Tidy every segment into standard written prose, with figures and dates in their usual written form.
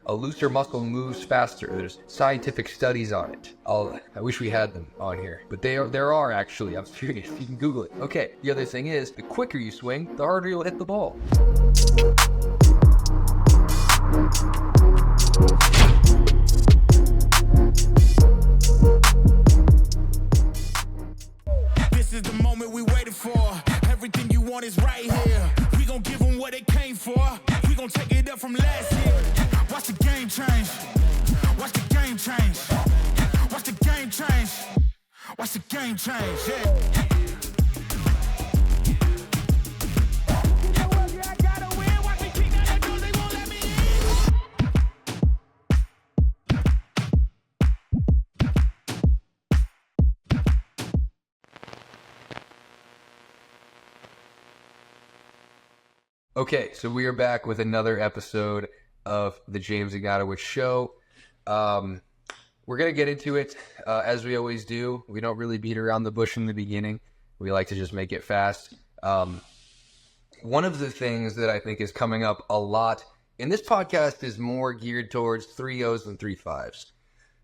A looser muscle moves faster. There's scientific studies on it. I wish we had them on here, but there are actually. I'm serious. You can Google it. Okay. The other thing is, the quicker you swing, the harder you'll hit the ball. This is the moment we waited for. Everything you want is right here. We gon' give them what they came for. We gon' take it up from last year. Watch the game change. Watch the game change. Watch the game change. Watch the game change. Yeah. Okay, so we are back with another episode of the James Ignatowich Show. We're going to get into it as we always do. We don't really beat around the bush in the beginning. We like to just make it fast. One of the things that I think is coming up a lot, and this podcast is more geared towards 3-0s than 3-5s.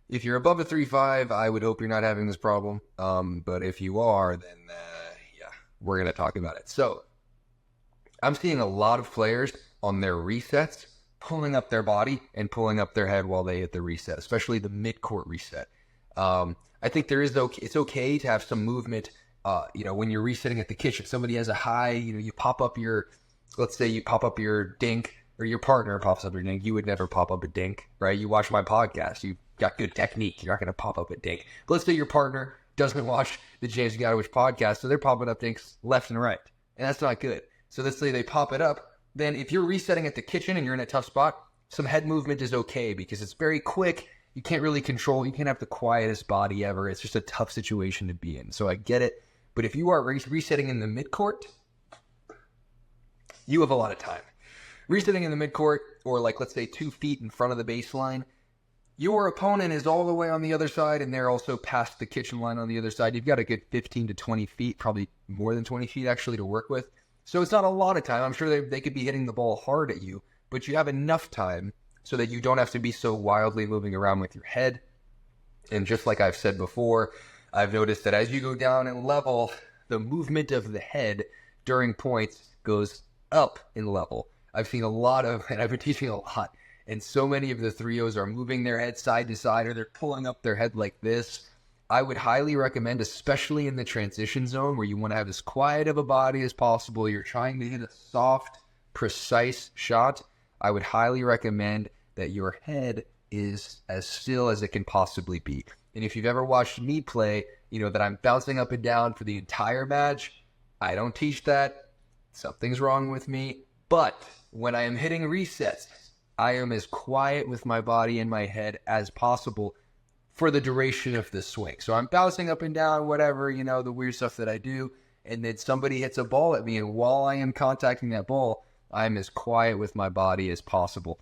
If you're above a 3-5, I would hope you're not having this problem. But if you are, then yeah, we're going to talk about it. So, I'm seeing a lot of players on their resets pulling up their body and pulling up their head while they hit the reset, especially the mid-court reset. I think it's okay to have some movement, when you're resetting at the kitchen. Somebody has a high, you pop up let's say you pop up your dink, or your partner pops up your dink. You would never pop up a dink, right? You watch my podcast. You've got good technique. You're not going to pop up a dink. But let's say your partner doesn't watch the James Ignatowich podcast, so they're popping up dinks left and right. And that's not good. So let's say they pop it up. Then if you're resetting at the kitchen and you're in a tough spot, some head movement is okay because it's very quick. You can't really control. You can't have the quietest body ever. It's just a tough situation to be in. So I get it. But if you are resetting in the midcourt, you have a lot of time. Resetting in the midcourt, or let's say 2 feet in front of the baseline, your opponent is all the way on the other side, and they're also past the kitchen line on the other side. You've got a good 15 to 20 feet, probably more than 20 feet actually, to work with. So it's not a lot of time. I'm sure they could be hitting the ball hard at you, but you have enough time so that you don't have to be so wildly moving around with your head. And just like I've said before, I've noticed that as you go down in level, the movement of the head during points goes up in level. I've seen a lot of, and I've been teaching a lot, and so many of the 3-0s are moving their head side to side, or they're pulling up their head like this. I would highly recommend, especially in the transition zone where you want to have as quiet of a body as possible, you're trying to hit a soft, precise shot, I would highly recommend that your head is as still as it can possibly be. And if you've ever watched me play, that I'm bouncing up and down for the entire match. I don't teach that. Something's wrong with me. But when I am hitting resets, I am as quiet with my body and my head as possible for the duration of the swing. So I'm bouncing up and down, whatever, the weird stuff that I do, and then somebody hits a ball at me, and while I am contacting that ball, I'm as quiet with my body as possible.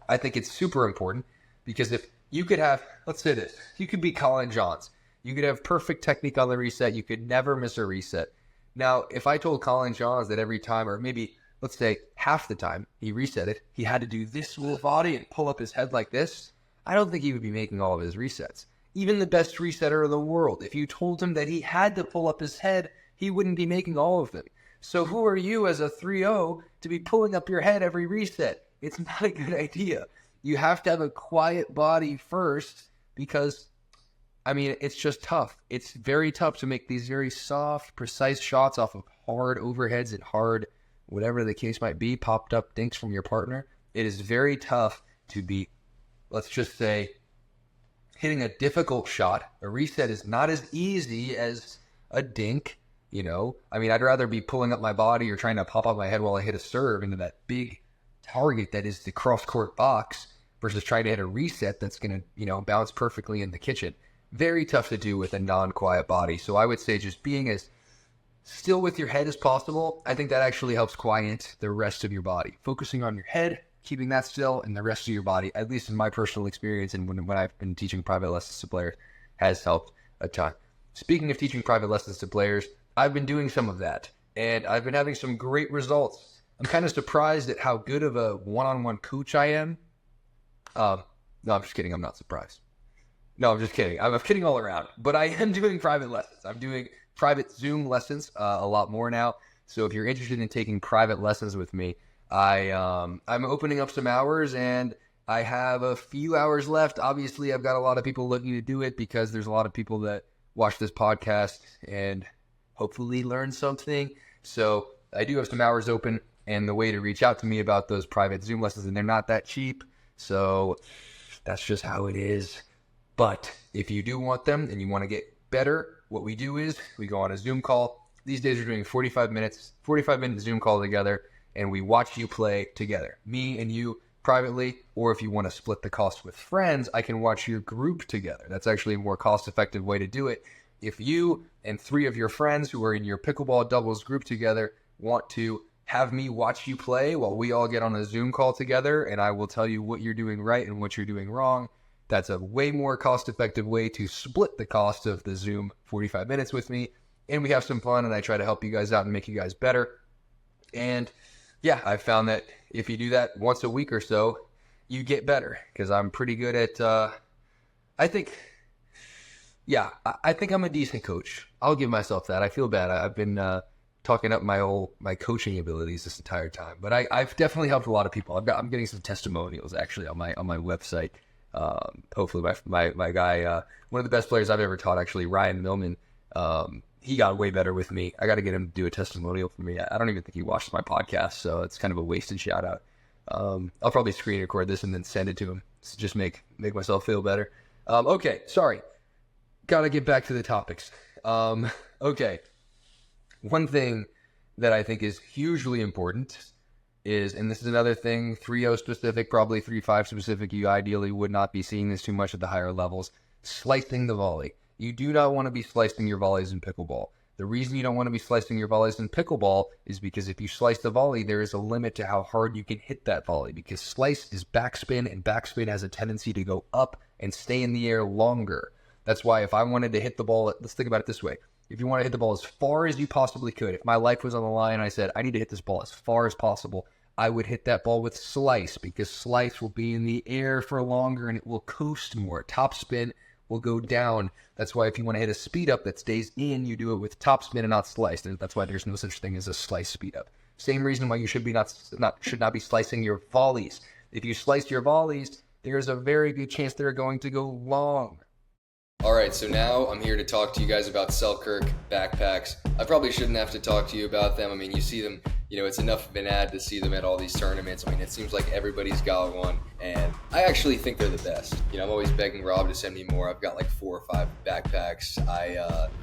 I think it's super important, because if you could have, let's say this, you could be Colin Johns. You could have perfect technique on the reset. You could never miss a reset. Now, if I told Colin Johns that every time, or maybe, let's say half the time he reset it, he had to do this little body and pull up his head like this, I don't think he would be making all of his resets. Even the best resetter in the world, if you told him that he had to pull up his head, he wouldn't be making all of them. So who are you as a 3-0 to be pulling up your head every reset? It's not a good idea. You have to have a quiet body first because, it's just tough. It's very tough to make these very soft, precise shots off of hard overheads and hard, whatever the case might be, popped up dinks from your partner. It is very tough to be, let's just say, hitting a difficult shot. A reset is not as easy as a dink, I'd rather be pulling up my body or trying to pop up my head while I hit a serve into that big target that is the cross-court box versus trying to hit a reset that's going to, bounce perfectly in the kitchen. Very tough to do with a non-quiet body. So I would say just being as still with your head as possible, I think that actually helps quiet the rest of your body. Focusing on your head, keeping that still, and the rest of your body, at least in my personal experience and when I've been teaching private lessons to players, has helped a ton. Speaking of teaching private lessons to players, I've been doing some of that, and I've been having some great results. I'm kind of surprised at how good of a one-on-one coach I am, No, I'm just kidding. I'm not surprised. No, I'm just kidding. I'm kidding all around. But I am doing private lessons. I'm doing private Zoom lessons a lot more now. So if you're interested in taking private lessons with me, I'm opening up some hours, and I have a few hours left. Obviously, I've got a lot of people looking to do it because there's a lot of people that watch this podcast and hopefully learn something. So I do have some hours open, and the way to reach out to me about those private Zoom lessons, and they're not that cheap. So that's just how it is. But if you do want them and you want to get better, what we do is we go on a Zoom call. These days we're doing 45-minute Zoom call together, and we watch you play together. Me and you privately, or if you want to split the cost with friends, I can watch your group together. That's actually a more cost-effective way to do it. If you and 3 of your friends who are in your pickleball doubles group together want to have me watch you play while we all get on a Zoom call together, and I will tell you what you're doing right and what you're doing wrong, that's a way more cost-effective way to split the cost of the Zoom 45 minutes with me, and we have some fun, and I try to help you guys out and make you guys better. And yeah, I've found that if you do that once a week or so, you get better, because I'm pretty good at, I think I'm a decent coach. I'll give myself that. I feel bad. I've been talking up my coaching abilities this entire time, but I've definitely helped a lot of people. I'm getting some testimonials actually on my website. Hopefully my guy, one of the best players I've ever taught, actually, Ryan Millman, he got way better with me. I got to get him to do a testimonial for me. I don't even think he watched my podcast, so it's kind of a wasted shout out. I'll probably screen record this and then send it to him to just make myself feel better. Okay, sorry. Got to get back to the topics. Okay. One thing that I think is hugely important is, and this is another thing, 3.0 specific, probably 3.5 specific, you ideally would not be seeing this too much at the higher levels, slicing the volley. You do not want to be slicing your volleys in pickleball. The reason you don't want to be slicing your volleys in pickleball is because if you slice the volley, there is a limit to how hard you can hit that volley, because slice is backspin, and backspin has a tendency to go up and stay in the air longer. That's why if I wanted to hit the ball, let's think about it this way. If you want to hit the ball as far as you possibly could, if my life was on the line and I said, I need to hit this ball as far as possible, I would hit that ball with slice, because slice will be in the air for longer and it will coast more. Top spin will go down. That's why if you want to hit a speed up that stays in, you do it with top spin and not slice. And that's why there's no such thing as a slice speed up. Same reason why you should not be slicing your volleys. If you slice your volleys, there's a very good chance they're going to go long. All right, so now I'm here to talk to you guys about Selkirk backpacks. I probably shouldn't have to talk to you about them. I mean, you see them, it's enough of an ad to see them at all these tournaments. I mean, it seems like everybody's got one, and I actually think they're the best. I'm always begging Rob to send me more. I've got like 4 or 5 backpacks.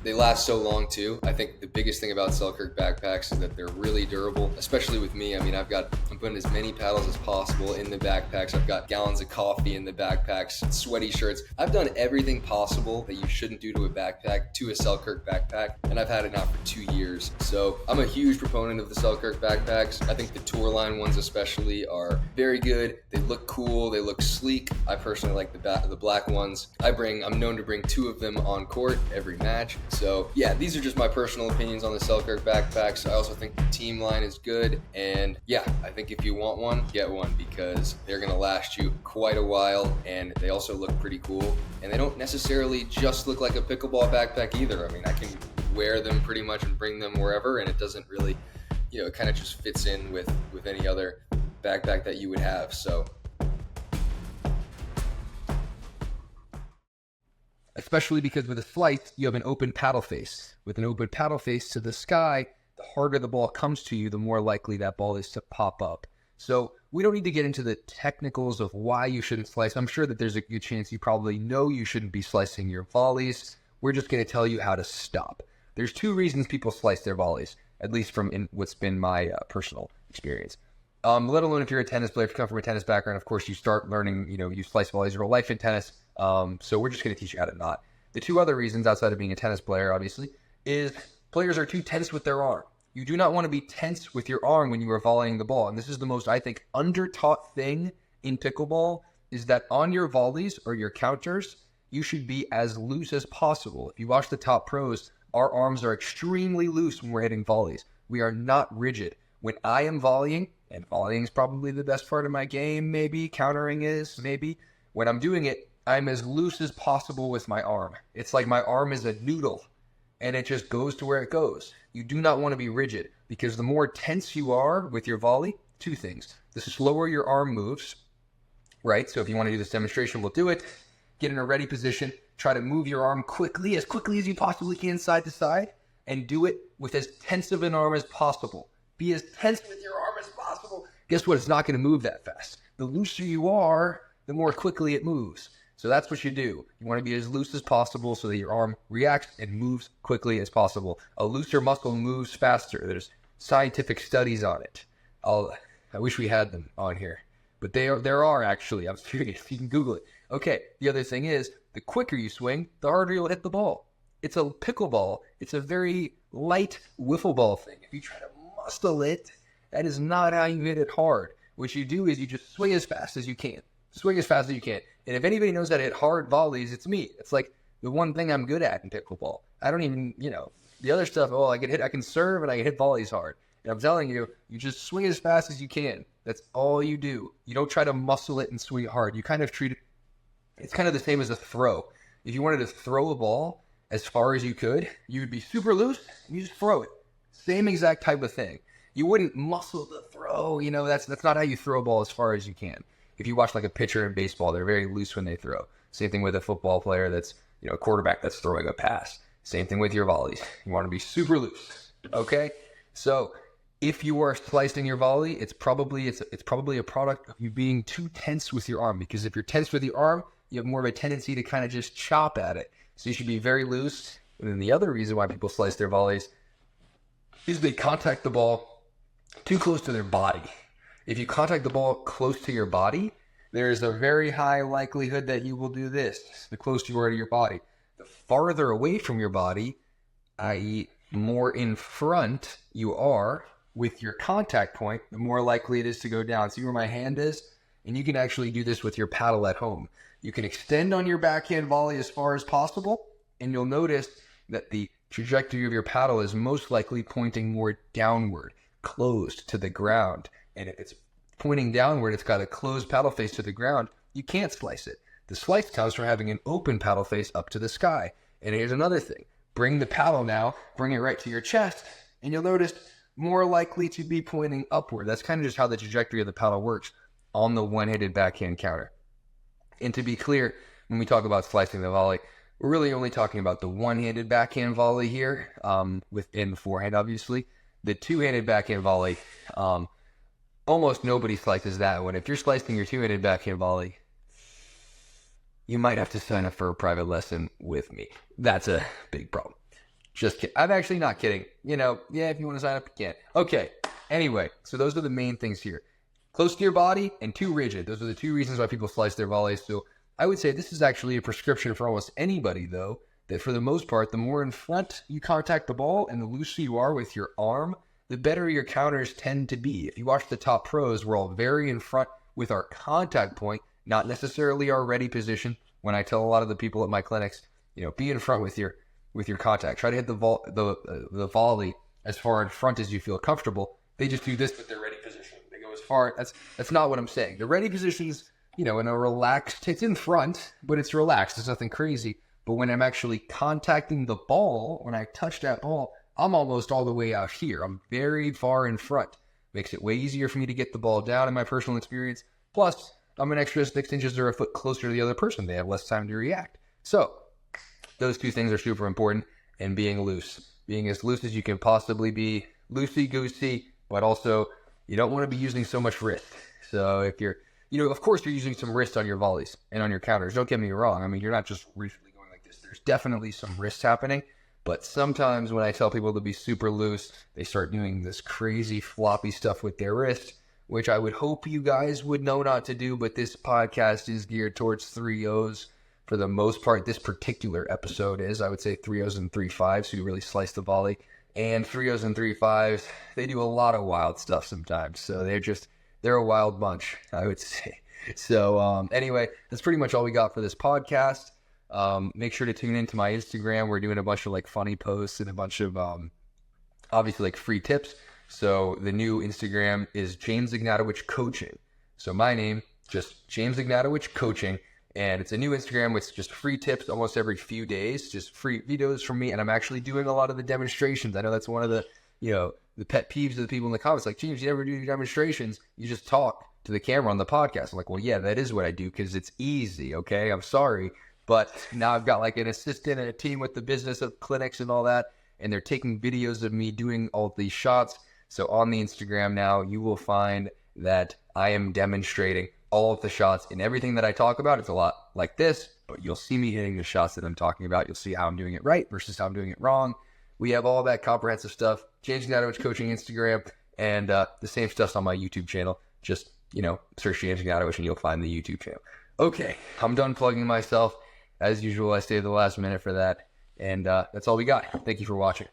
They last so long too. I think the biggest thing about Selkirk backpacks is that they're really durable, especially with me. I mean, I'm putting as many paddles as possible in the backpacks. I've got gallons of coffee in the backpacks, sweaty shirts. I've done everything possible that you shouldn't do to a backpack to a Selkirk backpack, and I've had it now for 2 years. So I'm a huge proponent of the Selkirk backpacks. I think the tour line ones especially are very good. They look cool, they look sleek. I personally like the black ones. I'm known to bring 2 of them on court every match. So yeah, these are just my personal opinions on the Selkirk backpacks. I also think the team line is good, and yeah, I think if you want one, get one, because they're gonna last you quite a while, and they also look pretty cool, and they don't necessarily just look like a pickleball backpack either. I mean, I can wear them pretty much and bring them wherever, and it doesn't really, it kind of just fits in with any other backpack that you would have. So especially because with a slice, you have an open paddle face. With an open paddle face to the sky, the harder the ball comes to you, the more likely that ball is to pop up. So we don't need to get into the technicals of why you shouldn't slice. I'm sure that there's a good chance you probably know you shouldn't be slicing your volleys. We're just going to tell you how to stop. There's 2 reasons people slice their volleys, at least from what's been my personal experience. Let alone if you're a tennis player, if you come from a tennis background, of course you start learning, you slice volleys your whole life in tennis. So we're just going to teach you how to not. The 2 other reasons, outside of being a tennis player, obviously, is players are too tense with their arm. You do not want to be tense with your arm when you are volleying the ball. And this is the most, I think, under-taught thing in pickleball, is that on your volleys or your counters, you should be as loose as possible. If you watch the top pros, our arms are extremely loose when we're hitting volleys. We are not rigid. When I am volleying And volleying is probably the best part of my game, maybe. Countering is, maybe. When I'm doing it, I'm as loose as possible with my arm. It's like my arm is a noodle, and it just goes to where it goes. You do not want to be rigid, because the more tense you are with your volley, two things. The slower your arm moves, right? So if you want to do this demonstration, we'll do it. Get in a ready position. Try to move your arm quickly as you possibly can, side to side, and do it with as tense of an arm as possible. Be as tense with your arm as possible. Guess what? It's not going to move that fast. The looser you are, the more quickly it moves. So that's what you do. You want to be as loose as possible so that your arm reacts and moves quickly as possible. A looser muscle moves faster. There's scientific studies on it. I wish we had them on here. But there are actually. I'm serious. You can Google it. Okay, the other thing is, the quicker you swing, the harder you'll hit the ball. It's a pickleball. It's a very light wiffle ball thing. If you try to muscle it, that is not how you hit it hard. What you do is you just swing as fast as you can. Swing as fast as you can. And if anybody knows how to hit hard volleys, it's me. It's like the one thing I'm good at in pickleball. I don't even, the other stuff, I can serve and I can hit volleys hard. And I'm telling you, you just swing as fast as you can. That's all you do. You don't try to muscle it and swing it hard. You kind of treat it, it's kind of the same as a throw. If you wanted to throw a ball as far as you could, you would be super loose and you just throw it. Same exact type of thing. You wouldn't muscle the throw. That's not how you throw a ball as far as you can. If you watch like a pitcher in baseball, they're very loose when they throw. Same thing with a football player that's, a quarterback that's throwing a pass. Same thing with your volleys. You want to be super loose. Okay? So if you are slicing your volley, it's probably a product of you being too tense with your arm. Because if you're tense with your arm, you have more of a tendency to kind of just chop at it. So you should be very loose. And then the other reason why people slice their volleys is they contact the ball too close to their body. If you contact the ball close to your body, there is a very high likelihood that you will do this, the closer you are to your body. The farther away from your body, i.e. more in front you are with your contact point, the more likely it is to go down. See where my hand is? And you can actually do this with your paddle at home. You can extend on your backhand volley as far as possible, and you'll notice that the trajectory of your paddle is most likely pointing more downward, closed to the ground. And if it's pointing downward, it's got a closed paddle face to the ground, you can't slice it. The slice comes from having an open paddle face up to the sky. And here's another thing. Bring the paddle now, bring it right to your chest, and you'll notice more likely to be pointing upward. That's kind of just how the trajectory of the paddle works on the one-handed backhand counter. And to be clear, when we talk about slicing the volley, we're really only talking about the one-handed backhand volley here, within the forehand, obviously. The two-handed backhand volley, almost nobody slices that one. If you're slicing your two-handed backhand volley, you might have to sign up for a private lesson with me. That's a big problem. Just kidding. I'm actually not kidding. If you want to sign up, you can. Okay. Anyway, so those are the main things here. Close to your body and too rigid. Those are the two reasons why people slice their volleys. So I would say this is actually a prescription for almost anybody, though, that for the most part, the more in front you contact the ball and the looser you are with your arm, the better your counters tend to be. If you watch the top pros, we're all very in front with our contact point, not necessarily our ready position. When I tell a lot of the people at my clinics, be in front with your contact. Try to hit the volley as far in front as you feel comfortable. They just do this with their ready position. They go as far. That's not what I'm saying. The ready position's, in a relaxed, it's in front, but it's relaxed. It's nothing crazy. But when I'm actually contacting the ball, when I touch that ball, I'm almost all the way out here. I'm very far in front. Makes it way easier for me to get the ball down in my personal experience. Plus, I'm an extra 6 inches or a foot closer to the other person. They have less time to react. So, those two things are super important. And being loose. Being as loose as you can possibly be. Loosey-goosey, but also, you don't want to be using so much wrist. So, if you're, of course you're using some wrist on your volleys and on your counters. Don't get me wrong. I mean, you're not just recently going like this. There's definitely some wrist happening. But sometimes when I tell people to be super loose, they start doing this crazy floppy stuff with their wrist, which I would hope you guys would know not to do. But this podcast is geared towards 3-0s for the most part. This particular episode is, I would say, 3-0s and 3-5s who really slice the volley. And 3-0s and 3-5s, they do a lot of wild stuff sometimes. So they're a wild bunch, I would say. So anyway, that's pretty much all we got for this podcast. Make sure to tune into my Instagram. We're doing a bunch of funny posts and a bunch of obviously free tips. So the new Instagram is James Ignatowich Coaching. So my name, just James Ignatowich Coaching. And it's a new Instagram with just free tips almost every few days, just free videos from me. And I'm actually doing a lot of the demonstrations. I know that's one of the, the pet peeves of the people in the comments. Like, James, you never do your demonstrations. You just talk to the camera on the podcast. I'm like, well, yeah, that is what I do because it's easy. Okay. I'm sorry. But now I've got like an assistant and a team with the business of clinics and all that. And they're taking videos of me doing all these shots. So on the Instagram now, you will find that I am demonstrating all of the shots, and everything that I talk about. It's a lot like this, but you'll see me hitting the shots that I'm talking about. You'll see how I'm doing it right versus how I'm doing it wrong. We have all that comprehensive stuff. James Ignatowich Coaching Instagram, and the same stuff's on my YouTube channel. Just, search James Ignatowich and you'll find the YouTube channel. Okay, I'm done plugging myself. As usual, I stayed the last minute for that, and that's all we got. Thank you for watching.